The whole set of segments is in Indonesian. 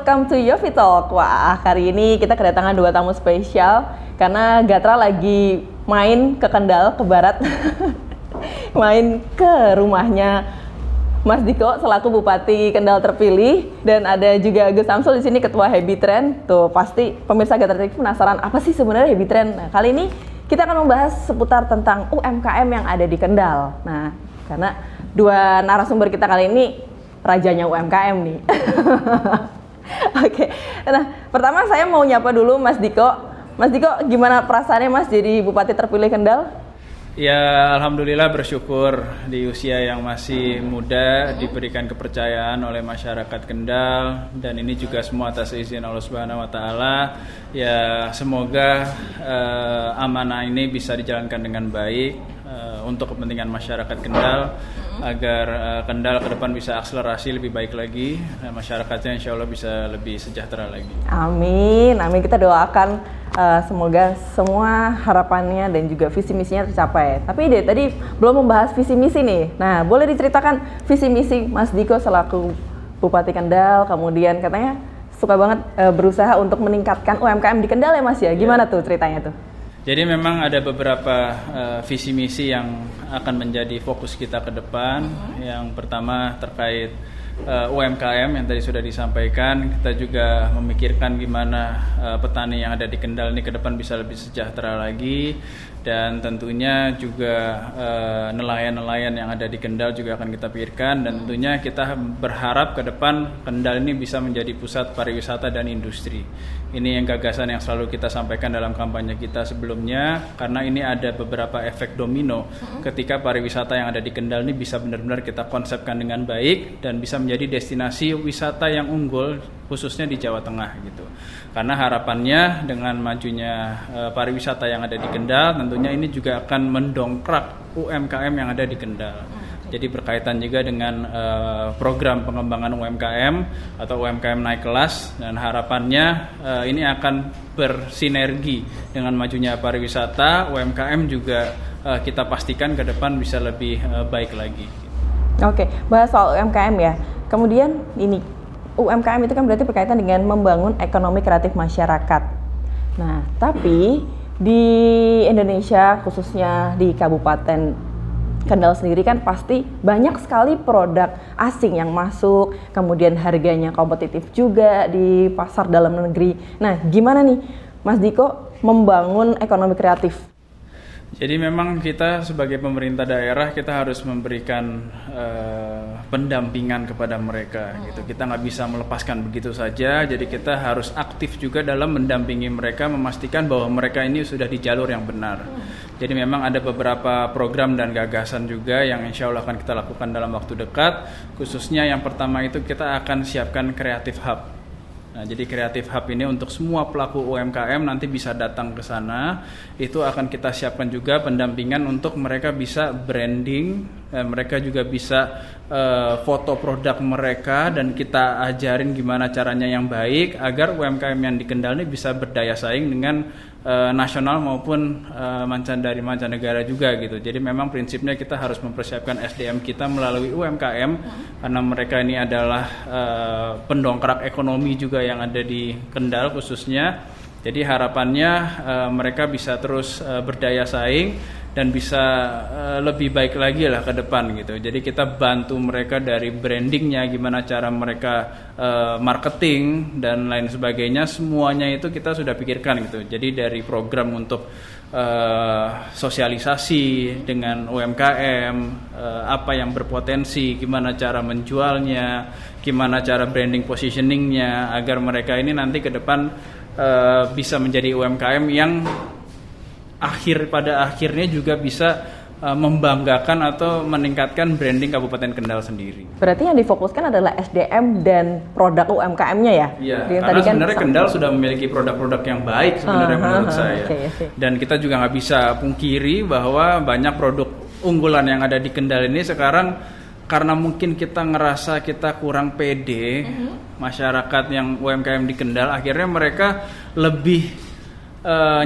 welcome to Yofi Talk. Wah, kali ini kita kedatangan 2 tamu spesial karena Gatra lagi main ke Kendal, ke barat. Main ke rumahnya Mas Diko selaku Bupati Kendal terpilih, dan ada juga Agus Samsul di sini, Ketua Happy Trend. Tuh, pasti pemirsa Gatra TV penasaran apa sih sebenarnya Happy Trend. Nah, kali ini kita akan membahas seputar tentang UMKM yang ada di Kendal. Nah, karena 2 narasumber kita kali ini rajanya UMKM nih. Oke, nah pertama saya mau nyapa dulu Mas Diko. Mas Diko, gimana perasaannya Mas jadi Bupati terpilih Kendal? Ya, alhamdulillah bersyukur di usia yang masih muda diberikan kepercayaan oleh masyarakat Kendal, dan ini juga semua atas izin Allah Subhanahu wa taala. Ya, semoga amanah ini bisa dijalankan dengan baik untuk kepentingan masyarakat Kendal, agar Kendal ke depan bisa akselerasi lebih baik lagi, dan masyarakatnya insya Allah bisa lebih sejahtera lagi. Amin, amin. Kita doakan semoga semua harapannya dan juga visi misinya tercapai. Tapi tadi belum membahas visi misi nih. Nah, boleh diceritakan visi misi Mas Diko selaku Bupati Kendal, kemudian katanya suka banget berusaha untuk meningkatkan UMKM di Kendal ya Mas ya. Gimana tuh ceritanya tuh? Jadi memang ada beberapa visi misi yang akan menjadi fokus kita ke depan. Yang pertama terkait UMKM yang tadi sudah disampaikan. Kita juga memikirkan gimana petani yang ada di Kendal ini ke depan bisa lebih sejahtera lagi, dan tentunya juga nelayan-nelayan yang ada di Kendal juga akan kita pikirkan, dan tentunya kita berharap ke depan Kendal ini bisa menjadi pusat pariwisata dan industri. Ini yang gagasan yang selalu kita sampaikan dalam kampanye kita sebelumnya, karena ini ada beberapa efek domino ketika pariwisata yang ada di Kendal ini bisa benar-benar kita konsepkan dengan baik dan bisa menjadi destinasi wisata yang unggul khususnya di Jawa Tengah gitu. Karena harapannya dengan majunya pariwisata yang ada di Kendal, tentunya ini juga akan mendongkrak UMKM yang ada di Kendal. Jadi berkaitan juga dengan program pengembangan UMKM atau UMKM naik kelas, dan harapannya ini akan bersinergi dengan majunya pariwisata. UMKM juga kita pastikan ke depan bisa lebih baik lagi. Oke, bahas soal UMKM ya. Kemudian ini UMKM itu kan berarti berkaitan dengan membangun ekonomi kreatif masyarakat. Nah, tapi di Indonesia khususnya di Kabupaten Kendal sendiri kan pasti banyak sekali produk asing yang masuk, kemudian harganya kompetitif juga di pasar dalam negeri. Nah, gimana nih Mas Diko membangun ekonomi kreatif? Jadi memang kita sebagai pemerintah daerah kita harus memberikan pendampingan kepada mereka gitu. Kita nggak bisa melepaskan begitu saja. Jadi kita harus aktif juga dalam mendampingi mereka, memastikan bahwa mereka ini sudah di jalur yang benar. Jadi memang ada beberapa program dan gagasan juga yang insya Allah akan kita lakukan dalam waktu dekat. Khususnya yang pertama itu kita akan siapkan Creative Hub. Nah, jadi Creative Hub ini untuk semua pelaku UMKM nanti bisa datang ke sana. Itu akan kita siapkan juga pendampingan untuk mereka bisa branding, mereka juga bisa foto produk mereka, dan kita ajarin gimana caranya yang baik agar UMKM yang di Kendal ini bisa berdaya saing dengan nasional maupun dari mancanegara juga gitu. Jadi memang prinsipnya kita harus mempersiapkan SDM kita melalui UMKM, karena mereka ini adalah pendongkrak ekonomi juga yang ada di Kendal khususnya. Jadi harapannya mereka bisa terus berdaya saing dan bisa lebih baik lagi lah ke depan gitu. Jadi kita bantu mereka dari brandingnya, gimana cara mereka marketing dan lain sebagainya, semuanya itu kita sudah pikirkan gitu. Jadi dari program untuk sosialisasi dengan UMKM, apa yang berpotensi, gimana cara menjualnya, gimana cara branding positioningnya, agar mereka ini nanti ke depan bisa menjadi UMKM yang pada akhirnya juga bisa membanggakan atau meningkatkan branding Kabupaten Kendal sendiri. Berarti yang difokuskan adalah SDM dan produk UMKM-nya ya? Iya, karena sebenarnya Kendal sudah memiliki produk-produk yang baik sebenarnya menurut saya. Okay. Dan kita juga nggak bisa pungkiri bahwa banyak produk unggulan yang ada di Kendal ini sekarang, karena mungkin kita ngerasa kita kurang pede, masyarakat yang UMKM di Kendal, akhirnya mereka lebih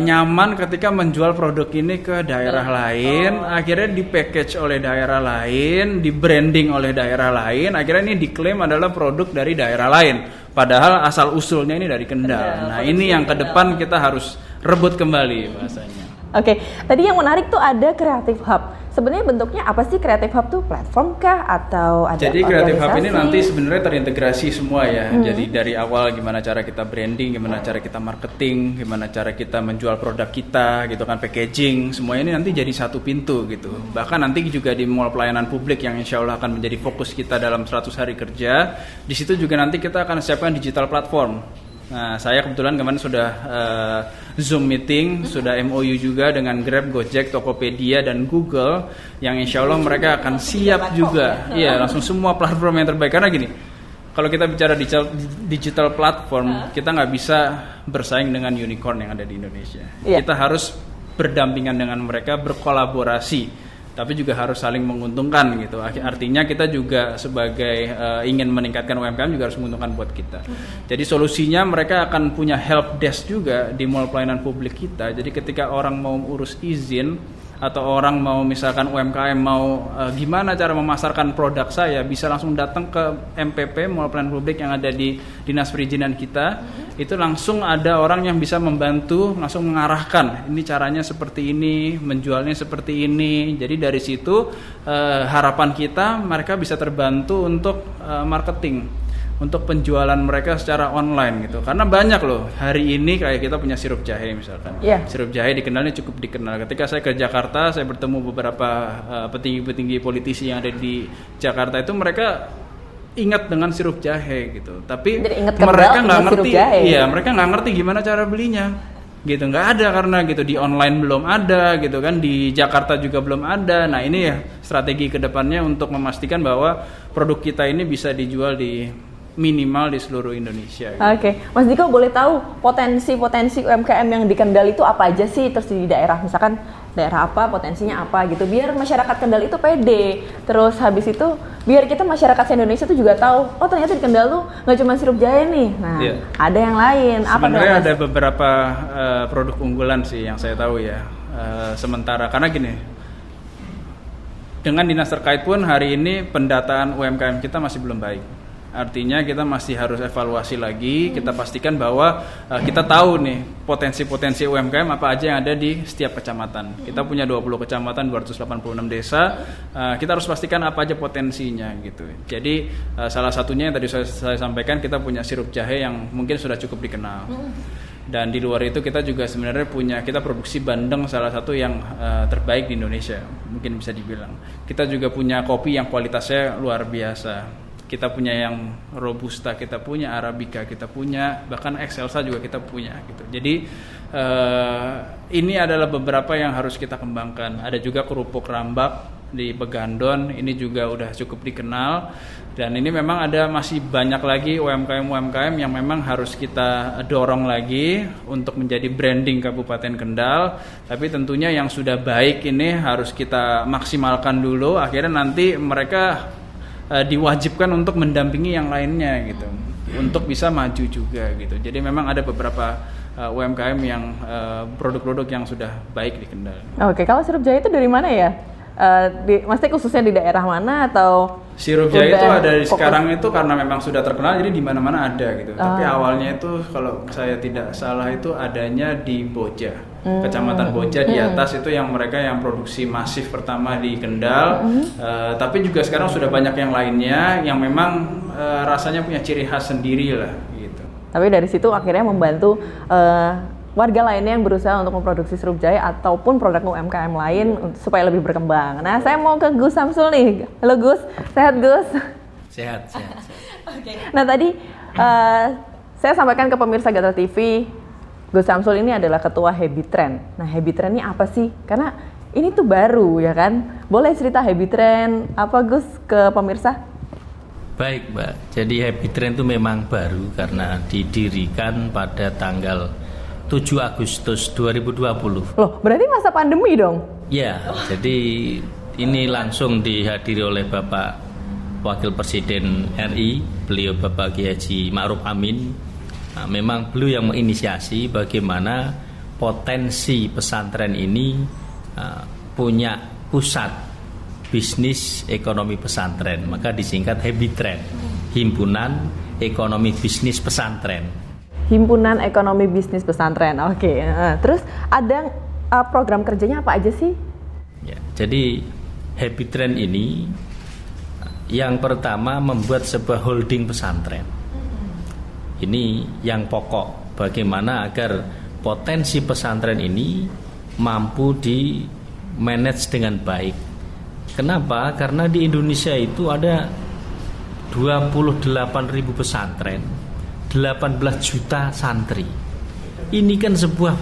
nyaman ketika menjual produk ini ke daerah lain, akhirnya di-package oleh daerah lain, di-branding oleh daerah lain, akhirnya ini diklaim adalah produk dari daerah lain. Padahal asal usulnya ini dari Kendal. Nah ini yang ke depan kita harus rebut kembali bahasanya. Oke, tadi yang menarik tuh ada Creative Hub. Sebenarnya bentuknya apa sih Creative Hub tuh? Platform kah atau ada Jadi Creative Hub organisasi? ini nanti sebenarnya terintegrasi semua ya. Jadi dari awal gimana cara kita branding, gimana cara kita marketing, gimana cara kita menjual produk kita, gitu kan, packaging, semua ini nanti jadi satu pintu gitu. Bahkan nanti juga di mall pelayanan publik yang insya Allah akan menjadi fokus kita dalam 100 hari kerja. Di situ juga nanti kita akan siapkan digital platform. Nah, saya kebetulan kemarin sudah Zoom meeting, sudah MOU juga dengan Grab, Gojek, Tokopedia, dan Google yang insya Allah mereka akan siap juga. Iya, langsung semua platform yang terbaik. Karena gini, kalau kita bicara digital platform, kita nggak bisa bersaing dengan unicorn yang ada di Indonesia. Kita harus berdampingan dengan mereka, berkolaborasi. Tapi juga harus saling menguntungkan gitu. Artinya kita juga sebagai ingin meningkatkan UMKM juga harus menguntungkan buat kita. Jadi solusinya mereka akan punya help desk juga di mall pelayanan publik kita. Jadi ketika orang mau urus izin atau orang mau misalkan UMKM mau gimana cara memasarkan produk saya, bisa langsung datang ke MPP mall pelayanan publik yang ada di dinas perizinan kita. Itu langsung ada orang yang bisa membantu, langsung mengarahkan ini caranya seperti ini, menjualnya seperti ini. Jadi dari situ harapan kita mereka bisa terbantu untuk marketing, untuk penjualan mereka secara online gitu. Karena banyak loh, hari ini kayak kita punya sirup jahe misalkan. Sirup jahe dikenalnya cukup dikenal. Ketika saya ke Jakarta, saya bertemu beberapa petinggi-petinggi politisi yang ada di Jakarta itu mereka ingat dengan sirup jahe gitu. Tapi mereka nggak ngerti, mereka nggak ngerti gimana cara belinya. Gitu, nggak ada karena gitu di online belum ada gitu kan, di Jakarta juga belum ada. Nah ini ya strategi kedepannya untuk memastikan bahwa produk kita ini bisa dijual di minimal di seluruh Indonesia. Gitu. Oke, Mas Diko boleh tahu potensi UMKM yang di Kendal itu apa aja sih? Terus di daerah misalkan daerah apa, potensinya apa gitu, biar masyarakat Kendal itu pede. Terus habis itu biar kita masyarakat se-Indonesia tuh juga tahu, oh ternyata di Kendal tuh nggak cuma sirup jahe nih. Nah, ada yang lain. Sebenarnya ada beberapa produk unggulan sih yang saya tahu ya. Sementara karena gini, dengan dinas terkait pun hari ini pendataan UMKM kita masih belum baik. Artinya kita masih harus evaluasi lagi, kita pastikan bahwa kita tahu nih potensi-potensi UMKM apa aja yang ada di setiap kecamatan. Kita punya 20 kecamatan, 286 desa, kita harus pastikan apa aja potensinya gitu. Jadi salah satunya yang tadi saya sampaikan, kita punya sirup jahe yang mungkin sudah cukup dikenal. Dan di luar itu kita juga sebenarnya kita produksi bandeng salah satu yang terbaik di Indonesia, mungkin bisa dibilang. Kita juga punya kopi yang kualitasnya luar biasa. Kita punya yang Robusta, kita punya Arabica, kita punya bahkan Excelsa juga kita punya gitu. Jadi ini adalah beberapa yang harus kita kembangkan. Ada juga kerupuk rambak di Begandon, ini juga udah cukup dikenal. Dan ini memang ada masih banyak lagi UMKM yang memang harus kita dorong lagi untuk menjadi branding Kabupaten Kendal. Tapi tentunya yang sudah baik ini harus kita maksimalkan dulu. Akhirnya nanti mereka diwajibkan untuk mendampingi yang lainnya gitu, untuk bisa maju juga gitu. Jadi memang ada beberapa UMKM yang produk-produk yang sudah baik di Kendal. Oke, kalau sirup jahe itu dari mana ya? Maksudnya khususnya di daerah mana atau? Sirup jahe itu ada sekarang itu karena memang sudah terkenal, jadi di mana-mana ada gitu. Tapi awalnya itu kalau saya tidak salah itu adanya di Boja. Kecamatan Boja di atas itu yang mereka yang produksi masif pertama di Kendal. Tapi juga sekarang sudah banyak yang lainnya yang memang rasanya punya ciri khas sendiri lah gitu. Tapi dari situ akhirnya membantu warga lainnya yang berusaha untuk memproduksi sirup jahe ataupun produk UMKM lain supaya lebih berkembang. Nah, saya mau ke Gus Samsul nih. Halo Gus, sehat Gus? Sehat. Okay. Nah tadi saya sampaikan ke pemirsa Gatra TV, Gus Samsul ini adalah ketua Happy Trend. Nah, Happy Trend ini apa sih? Karena ini tuh baru ya kan? Boleh cerita Happy Trend apa Gus ke pemirsa? Baik Mbak, jadi Happy Trend itu memang baru karena didirikan pada tanggal 7 Agustus 2020. Loh, berarti masa pandemi dong? Ya, jadi ini langsung dihadiri oleh Bapak Wakil Presiden RI, beliau Bapak Kiai Haji Ma'ruf Amin. Nah, memang beliau yang menginisiasi bagaimana potensi pesantren ini punya pusat bisnis ekonomi pesantren, maka disingkat Happy Trend. Himpunan Ekonomi Bisnis Pesantren. Himpunan Ekonomi Bisnis Pesantren. Oke. Terus ada program kerjanya apa aja sih? Ya, jadi Happy Trend ini yang pertama membuat sebuah holding pesantren. Ini yang pokok, bagaimana agar potensi pesantren ini mampu di manage dengan baik. Kenapa? Karena di Indonesia itu ada 28.000 pesantren, 18 juta santri. Ini kan sebuah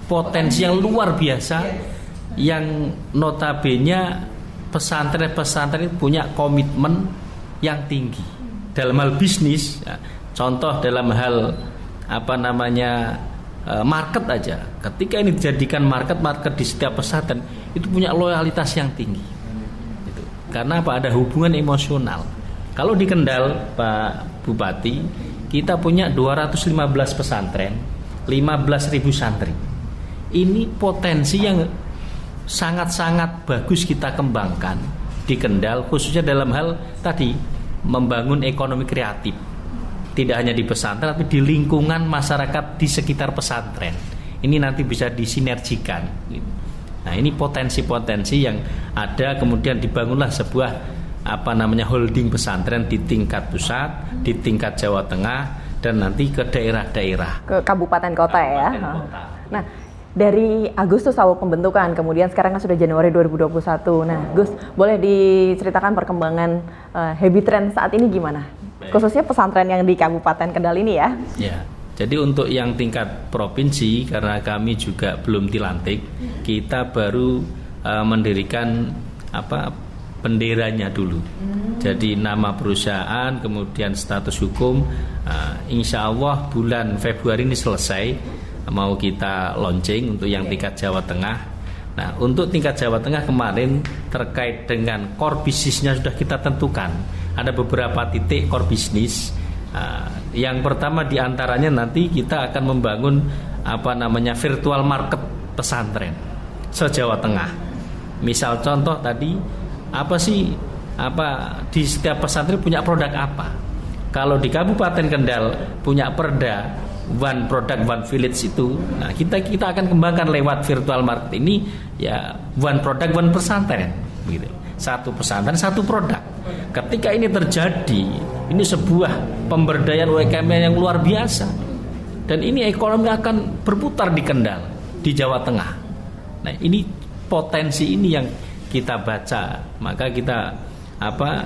potensi yang luar biasa, yang notabene pesantren-pesantren punya komitmen yang tinggi dalam hal bisnis. Contoh dalam hal market aja. Ketika ini dijadikan market di setiap pesantren itu punya loyalitas yang tinggi. Gitu. Karena apa? Ada hubungan emosional. Kalau di Kendal, Pak Bupati, kita punya 215 pesantren, 15.000 santri. Ini potensi yang sangat-sangat bagus kita kembangkan di Kendal, khususnya dalam hal tadi membangun ekonomi kreatif. Tidak hanya di pesantren, tapi di lingkungan masyarakat di sekitar pesantren. Ini nanti bisa disinergikan. Nah, ini potensi-potensi yang ada, kemudian dibangunlah sebuah holding pesantren di tingkat pusat, di tingkat Jawa Tengah, dan nanti ke daerah-daerah. Ke kabupaten kota ya. Kota. Nah, dari Agustus awal pembentukan, kemudian sekarang kan sudah Januari 2021. Nah, Gus, boleh diceritakan perkembangan Happy Trend saat ini gimana? Baik. Khususnya pesantren yang di Kabupaten Kendal ini ya. Ya, jadi untuk yang tingkat provinsi, karena kami juga belum dilantik, kita baru mendirikan benderanya dulu. Jadi nama perusahaan, kemudian status hukum, insya Allah bulan Februari ini selesai. Mau kita launching untuk yang tingkat Jawa Tengah. Nah, untuk tingkat Jawa Tengah kemarin terkait dengan core bisnisnya sudah kita tentukan. Ada beberapa titik core bisnis. Yang pertama diantaranya nanti kita akan membangun virtual market pesantren se-Jawa Tengah. Misal contoh tadi, di setiap pesantren punya produk apa? Kalau di Kabupaten Kendal punya perda One Product One Village itu, nah kita akan kembangkan lewat virtual market ini ya, One Product One Pesantren, gitu. Satu pesantren satu produk. Ketika ini terjadi, ini sebuah pemberdayaan UMKM yang luar biasa, dan ini ekonomi akan berputar di Kendal, di Jawa Tengah. Nah, ini potensi ini yang kita baca, maka kita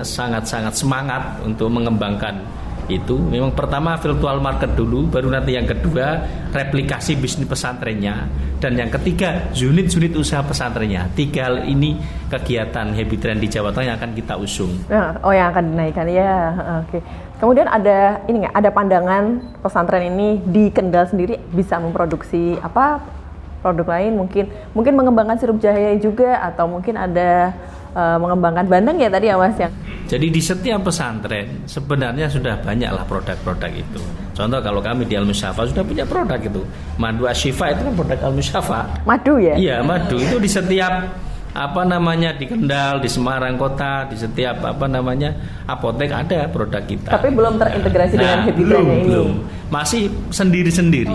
sangat-sangat semangat untuk mengembangkan itu. Memang pertama virtual market dulu, baru nanti yang kedua replikasi bisnis pesantrennya, dan yang ketiga unit-unit usaha pesantrennya. 3 hal ini kegiatan Happy Trend di Jawa Tengah yang akan kita usung. Oh, yang akan dinaikkan ya. Oke. Kemudian ada pandangan pesantren ini di Kendal sendiri bisa memproduksi produk lain, mungkin mengembangkan sirup jahe juga, atau mungkin ada mengembangkan bandeng ya tadi ya Mas ya. Jadi di setiap pesantren sebenarnya sudah banyaklah produk-produk itu. Contoh kalau kami di Al-Musyafa sudah punya produk itu. Madu Asyifa itu kan produk Al-Musyafa. Madu ya? Iya, madu itu di setiap di Kendal, di Semarang kota, di setiap apotek ada produk kita. Tapi belum terintegrasi dengan Happy Trend ini. Belum. Masih sendiri-sendiri.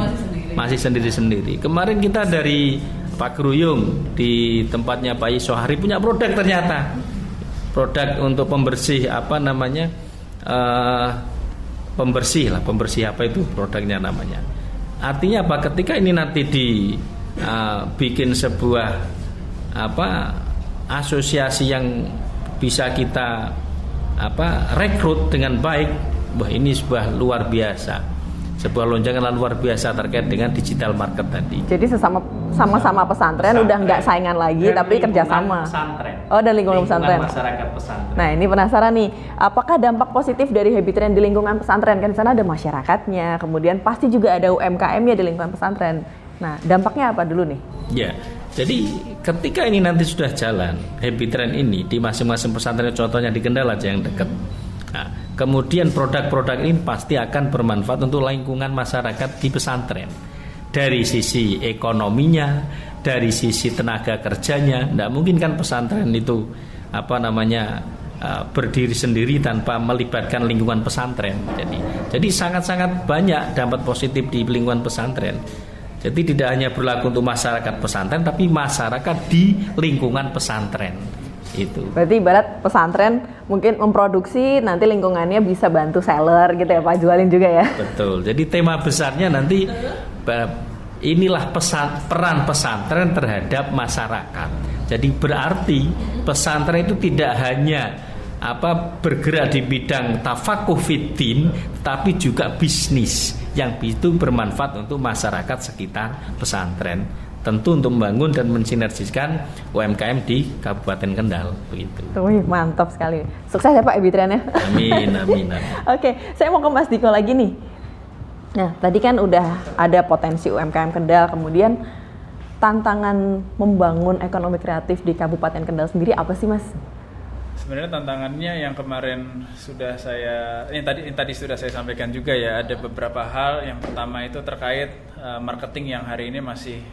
Masih sendiri-sendiri. Kemarin kita dari Pak Geruyung di tempatnya Pak Isohari punya produk ternyata. Produk untuk pembersih pembersih apa itu produknya namanya. Artinya apa? Ketika ini nanti bikin sebuah asosiasi yang bisa kita rekrut dengan baik, ini sebuah luar biasa. Sebuah lonjakan luar biasa terkait dengan digital market tadi. Jadi sama-sama pesantren udah nggak saingan lagi, dan tapi kerjasama. Pesantren. Oh, dan lingkungan pesantren. Masyarakat pesantren. Nah, ini penasaran nih, apakah dampak positif dari Happy Trend di lingkungan pesantren? Kan di sana ada masyarakatnya, kemudian pasti juga ada UMKM-nya di lingkungan pesantren. Nah, dampaknya apa dulu nih? Ya, jadi ketika ini nanti sudah jalan Happy Trend ini di masing-masing pesantren, contohnya di Kendal aja yang dekat. Nah, kemudian produk-produk ini pasti akan bermanfaat untuk lingkungan masyarakat di pesantren. Dari sisi ekonominya, dari sisi tenaga kerjanya, tidak mungkin kan pesantren itu berdiri sendiri tanpa melibatkan lingkungan pesantren. Jadi sangat-sangat banyak dampak positif di lingkungan pesantren. Jadi tidak hanya berlaku untuk masyarakat pesantren, tapi masyarakat di lingkungan pesantren. Itu. Berarti ibarat pesantren mungkin memproduksi, nanti lingkungannya bisa bantu seller gitu ya Pak, jualin juga ya. Betul. Jadi tema besarnya nanti inilah peran pesantren terhadap masyarakat. Jadi berarti pesantren itu tidak hanya bergerak di bidang tafakuh fiddin, tapi juga bisnis yang itu bermanfaat untuk masyarakat sekitar pesantren. Tentu untuk membangun dan mensinergiskan UMKM di Kabupaten Kendal begitu. Wih, mantap sekali. Sukses ya Pak Ebitrannya. Amin. Oke, saya mau ke Mas Diko lagi nih. Nah, tadi kan udah ada potensi UMKM Kendal, kemudian tantangan membangun ekonomi kreatif di Kabupaten Kendal sendiri apa sih Mas? Sebenarnya tantangannya yang kemarin sudah yang tadi sudah saya sampaikan juga ya, ada beberapa hal. Yang pertama itu terkait marketing yang hari ini masih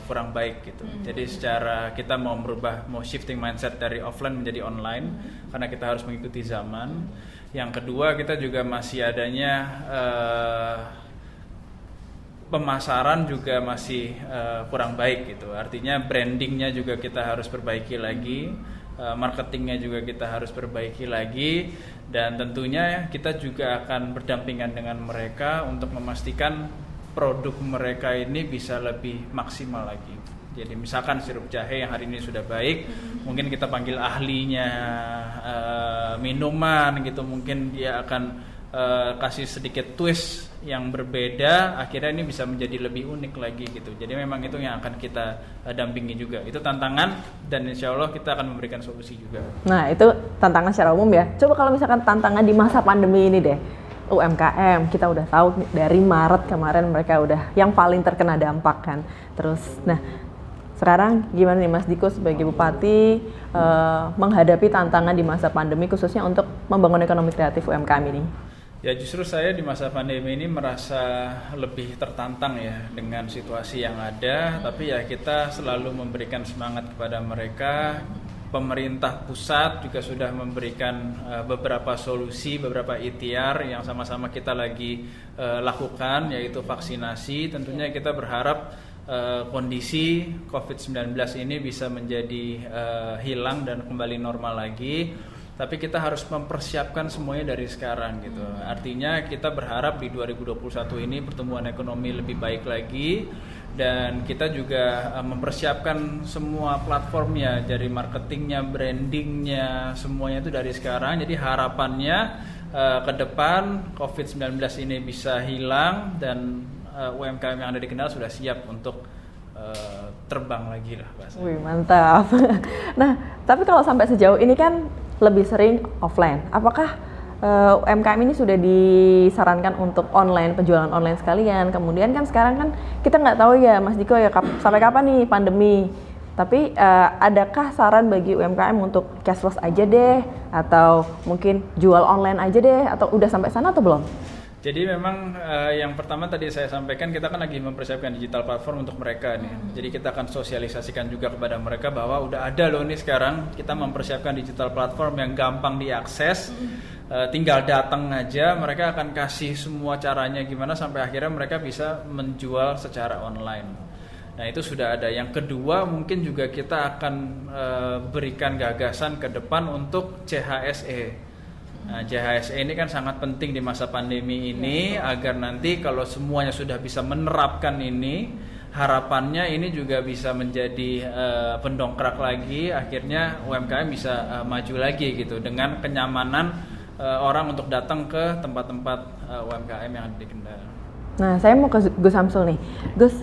kurang baik gitu. Jadi secara kita mau shifting mindset dari offline menjadi online karena kita harus mengikuti zaman. Yang kedua kita juga masih adanya pemasaran juga masih kurang baik gitu. Artinya brandingnya juga kita harus perbaiki lagi. Marketingnya juga kita harus perbaiki lagi, dan tentunya kita juga akan berdampingan dengan mereka untuk memastikan produk mereka ini bisa lebih maksimal lagi. Jadi misalkan sirup jahe yang hari ini sudah baik, mungkin kita panggil ahlinya minuman gitu, mungkin dia akan kasih sedikit twist yang berbeda, akhirnya ini bisa menjadi lebih unik lagi gitu. Jadi memang itu yang akan kita dampingi juga. Itu tantangan, dan insya Allah kita akan memberikan solusi juga. Nah itu tantangan secara umum ya. Coba kalau misalkan tantangan di masa pandemi ini deh, UMKM kita udah tahu dari Maret kemarin mereka udah yang paling terkena dampak kan. Terus, nah sekarang gimana nih Mas Diko sebagai Bupati menghadapi tantangan di masa pandemi khususnya untuk membangun ekonomi kreatif UMKM ini? Ya justru saya di masa pandemi ini merasa lebih tertantang ya dengan situasi yang ada, tapi ya kita selalu memberikan semangat kepada mereka. Pemerintah pusat juga sudah memberikan beberapa solusi, beberapa ikhtiar yang sama-sama kita lagi lakukan, yaitu vaksinasi. Tentunya kita berharap kondisi COVID-19 ini bisa menjadi hilang dan kembali normal lagi. Tapi kita harus mempersiapkan semuanya dari sekarang gitu. Artinya kita berharap di 2021 ini pertumbuhan ekonomi lebih baik lagi, dan kita juga mempersiapkan semua platformnya, dari marketingnya, brandingnya, semuanya itu dari sekarang. Jadi harapannya ke depan COVID-19 ini bisa hilang dan UMKM yang ada di Kendal sudah siap untuk terbang lagi lah bahasanya. Wih mantap. Nah tapi kalau sampai sejauh ini kan lebih sering offline. Apakah UMKM ini sudah disarankan untuk online, penjualan online sekalian? Kemudian kan sekarang kan kita nggak tahu ya Mas Diko ya sampai kapan nih pandemi. Tapi adakah saran bagi UMKM untuk cashless aja deh, atau mungkin jual online aja deh, atau udah sampai sana atau belum? Jadi memang yang pertama tadi saya sampaikan, kita kan lagi mempersiapkan digital platform untuk mereka nih. Jadi kita akan sosialisasikan juga kepada mereka bahwa udah ada loh nih sekarang kita mempersiapkan digital platform yang gampang diakses. Tinggal datang aja, mereka akan kasih semua caranya gimana sampai akhirnya mereka bisa menjual secara online. Nah itu sudah ada. Yang kedua mungkin juga kita akan berikan gagasan ke depan untuk CHSE. Nah, CHSE ini kan sangat penting di masa pandemi ini, agar nanti kalau semuanya sudah bisa menerapkan ini, harapannya ini juga bisa menjadi pendongkrak lagi, akhirnya UMKM bisa maju lagi gitu dengan kenyamanan orang untuk datang ke tempat-tempat UMKM yang ada di Kendal. Nah, saya mau ke Gus Samsul nih. Gus,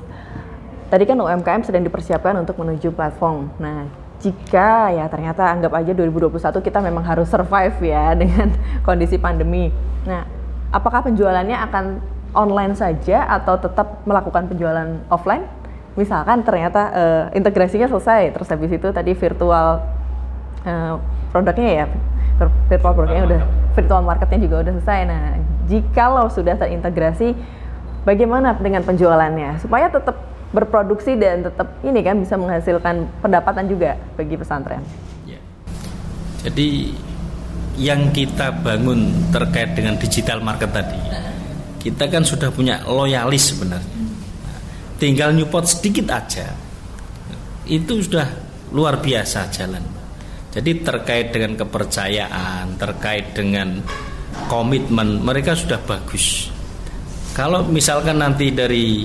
tadi kan UMKM sedang dipersiapkan untuk menuju platform. Nah, jika ya ternyata anggap aja 2021 kita memang harus survive ya dengan kondisi pandemi. Nah, apakah penjualannya akan online saja atau tetap melakukan penjualan offline? Misalkan ternyata integrasinya selesai, terus habis itu tadi virtual produknya ya, virtual produknya udah, virtual marketnya juga udah selesai. Nah, jikalau sudah terintegrasi, bagaimana dengan penjualannya supaya tetap berproduksi dan tetap ini kan bisa menghasilkan pendapatan juga bagi pesantren? Ya. Jadi yang kita bangun terkait dengan digital market tadi, kita kan sudah punya loyalis sebenarnya. Tinggal nyupot sedikit aja, itu sudah luar biasa jalan. Jadi terkait dengan kepercayaan, terkait dengan komitmen, mereka sudah bagus. Kalau misalkan nanti dari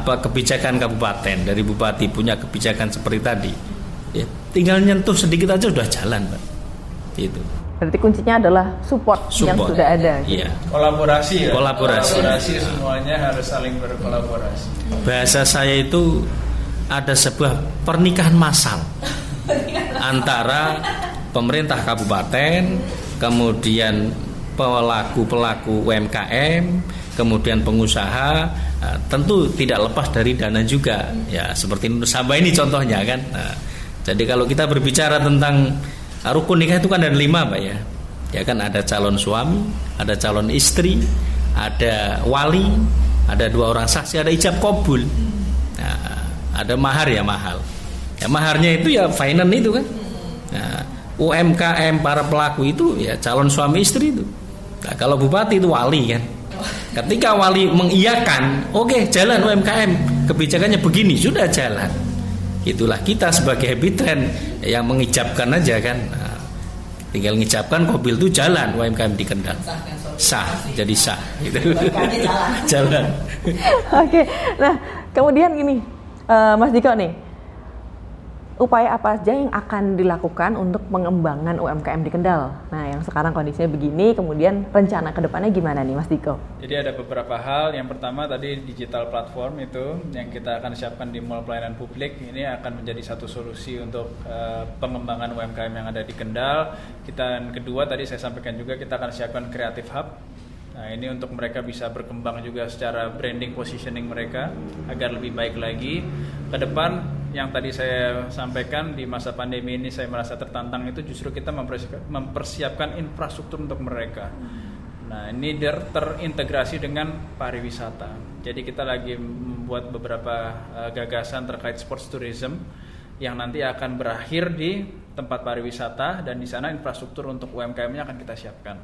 kebijakan kabupaten, dari bupati punya kebijakan seperti tadi, ya, tinggal nyentuh sedikit aja sudah jalan, Pak. Itu. Berarti kuncinya adalah support yang sudah ada. Iya. Kolaborasi ya. Kolaborasi. Semuanya harus saling berkolaborasi. Bahasa saya itu ada sebuah pernikahan massal antara pemerintah kabupaten, kemudian pelaku UMKM, kemudian pengusaha, tentu tidak lepas dari dana juga. Ya, seperti Nusaba ini contohnya kan. Nah, jadi kalau kita berbicara tentang rukun nikah itu kan ada 5, Pak ya. Ya kan, ada calon suami, ada calon istri, ada wali, ada 2 orang saksi, ada ijab kabul. Nah, ada mahar ya mahal. Ya maharnya itu ya finance itu kan. Nah, UMKM para pelaku itu ya calon suami istri itu. Nah, kalau bupati itu wali kan. Ketika wali mengiyakan, oke, jalan UMKM, kebijakannya begini, sudah jalan. Itulah kita sebagai happy trend yang mengijabkan aja kan. Nah, tinggal ngijabkan mobil itu jalan UMKM di Kendal. Sah, jadi sah gitu. Jalan. Oke. Nah, kemudian ini Mas Diko nih, upaya apa aja yang akan dilakukan untuk pengembangan UMKM di Kendal? Nah, yang sekarang kondisinya begini, kemudian rencana ke depannya gimana nih Mas Diko? Jadi ada beberapa hal. Yang pertama tadi digital platform itu yang kita akan siapkan di mall pelayanan publik. Ini akan menjadi satu solusi untuk pengembangan UMKM yang ada di Kendal. Dan kedua tadi saya sampaikan juga kita akan siapkan Creative Hub. Nah, ini untuk mereka bisa berkembang juga secara branding positioning mereka agar lebih baik lagi ke depan. Yang tadi saya sampaikan, di masa pandemi ini saya merasa tertantang itu justru kita mempersiapkan infrastruktur untuk mereka. Nah, ini terintegrasi dengan pariwisata. Jadi kita lagi membuat beberapa gagasan terkait sports tourism yang nanti akan berakhir di tempat pariwisata, dan di sana infrastruktur untuk UMKM-nya akan kita siapkan.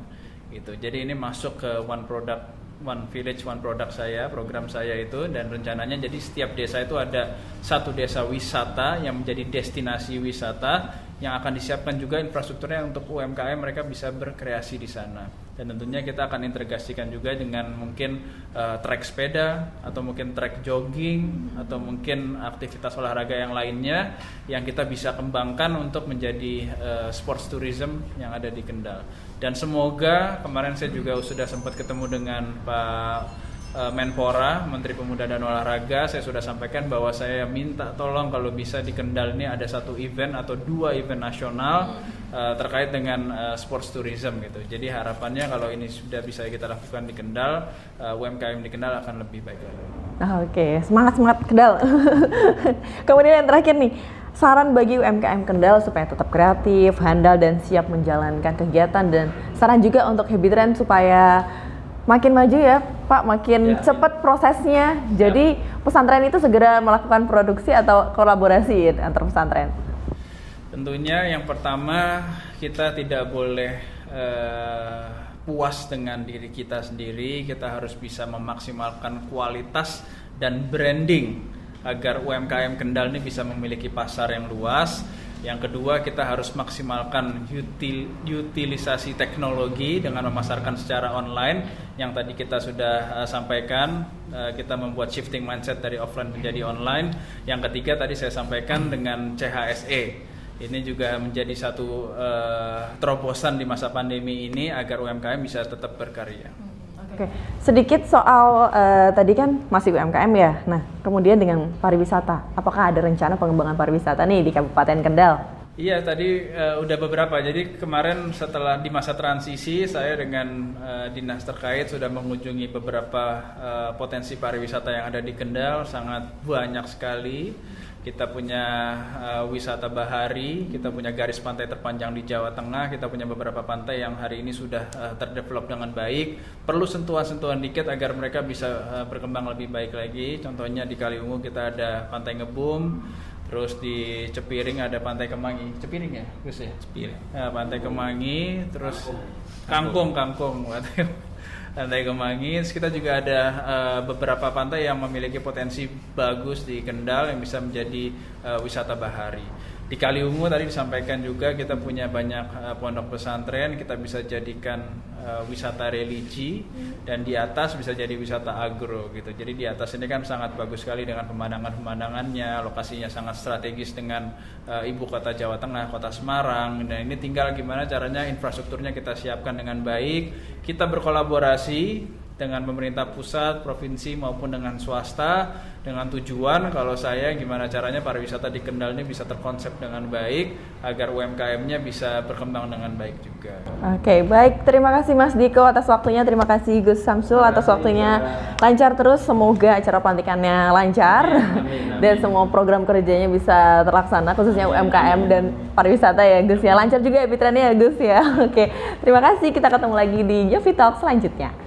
Gitu. Jadi ini masuk ke One Product, One Village, One Product saya, program saya itu, dan rencananya jadi setiap desa itu ada satu desa wisata yang menjadi destinasi wisata yang akan disiapkan juga infrastrukturnya untuk UMKM mereka bisa berkreasi di sana. Dan tentunya kita akan integrasikan juga dengan mungkin trek sepeda atau mungkin trek jogging atau mungkin aktivitas olahraga yang lainnya yang kita bisa kembangkan untuk menjadi sports tourism yang ada di Kendal. Dan semoga, kemarin saya juga sudah sempat ketemu dengan Pak Menpora, Menteri Pemuda dan Olahraga, saya sudah sampaikan bahwa saya minta tolong kalau bisa di Kendal ini ada 1 event atau 2 event nasional terkait dengan sports tourism gitu. Jadi harapannya kalau ini sudah bisa kita lakukan di Kendal, UMKM di Kendal akan lebih baik lagi. Oke, semangat Kendal. Kemudian yang terakhir nih, saran bagi UMKM Kendal supaya tetap kreatif, handal dan siap menjalankan kegiatan, dan saran juga untuk Happy Trend supaya makin maju ya Pak, makin cepat prosesnya. Jadi pesantren itu segera melakukan produksi atau kolaborasi antar pesantren. Tentunya yang pertama kita tidak boleh puas dengan diri kita sendiri. Kita harus bisa memaksimalkan kualitas dan branding agar UMKM Kendal ini bisa memiliki pasar yang luas. Yang kedua, kita harus maksimalkan utilisasi teknologi dengan memasarkan secara online. Yang tadi kita sudah sampaikan, kita membuat shifting mindset dari offline menjadi online. Yang ketiga tadi saya sampaikan dengan CHSE. Ini juga menjadi satu terobosan di masa pandemi ini agar UMKM bisa tetap berkarya. Oke, sedikit soal tadi kan masih UMKM ya. Nah, kemudian dengan pariwisata, apakah ada rencana pengembangan pariwisata nih di Kabupaten Kendal? Iya, tadi udah beberapa. Jadi kemarin setelah di masa transisi, saya dengan dinas terkait sudah mengunjungi beberapa potensi pariwisata yang ada di Kendal, sangat banyak sekali. Kita punya wisata bahari, kita punya garis pantai terpanjang di Jawa Tengah, kita punya beberapa pantai yang hari ini sudah terdevelop dengan baik. Perlu sentuhan-sentuhan dikit agar mereka bisa berkembang lebih baik lagi. Contohnya di Kaliungu kita ada Pantai Ngebum, Terus di Cepiring ada Pantai Kemangi. Cepiring ya, Gus ya? Cepiring. Nah, Pantai Kemangi, terus Kangkung. Pantai Kemangi. Terus kita juga ada beberapa pantai yang memiliki potensi bagus di Kendal yang bisa menjadi wisata bahari. Di Kaliungu tadi disampaikan juga kita punya banyak pondok pesantren, kita bisa jadikan wisata religi, dan di atas bisa jadi wisata agro gitu. Jadi di atas ini kan sangat bagus sekali dengan pemandangan-pemandangannya, lokasinya sangat strategis dengan ibu kota Jawa Tengah, kota Semarang. Dan ini tinggal gimana caranya infrastrukturnya kita siapkan dengan baik. Kita berkolaborasi dengan pemerintah pusat, provinsi maupun dengan swasta, dengan tujuan kalau saya gimana caranya pariwisata di Kendal ini bisa terkonsep dengan baik agar UMKM-nya bisa berkembang dengan baik juga. Oke, baik. Terima kasih Mas Diko atas waktunya. Terima kasih Gus Samsul atas waktunya. Lancar terus, semoga acara pelantikannya lancar. Amin. Dan semua program kerjanya bisa terlaksana, khususnya UMKM dan pariwisata ya Gus ya. Lancar juga ya Bitrannya ya Gus ya. Oke, terima kasih. Kita ketemu lagi di Jovi Talk selanjutnya.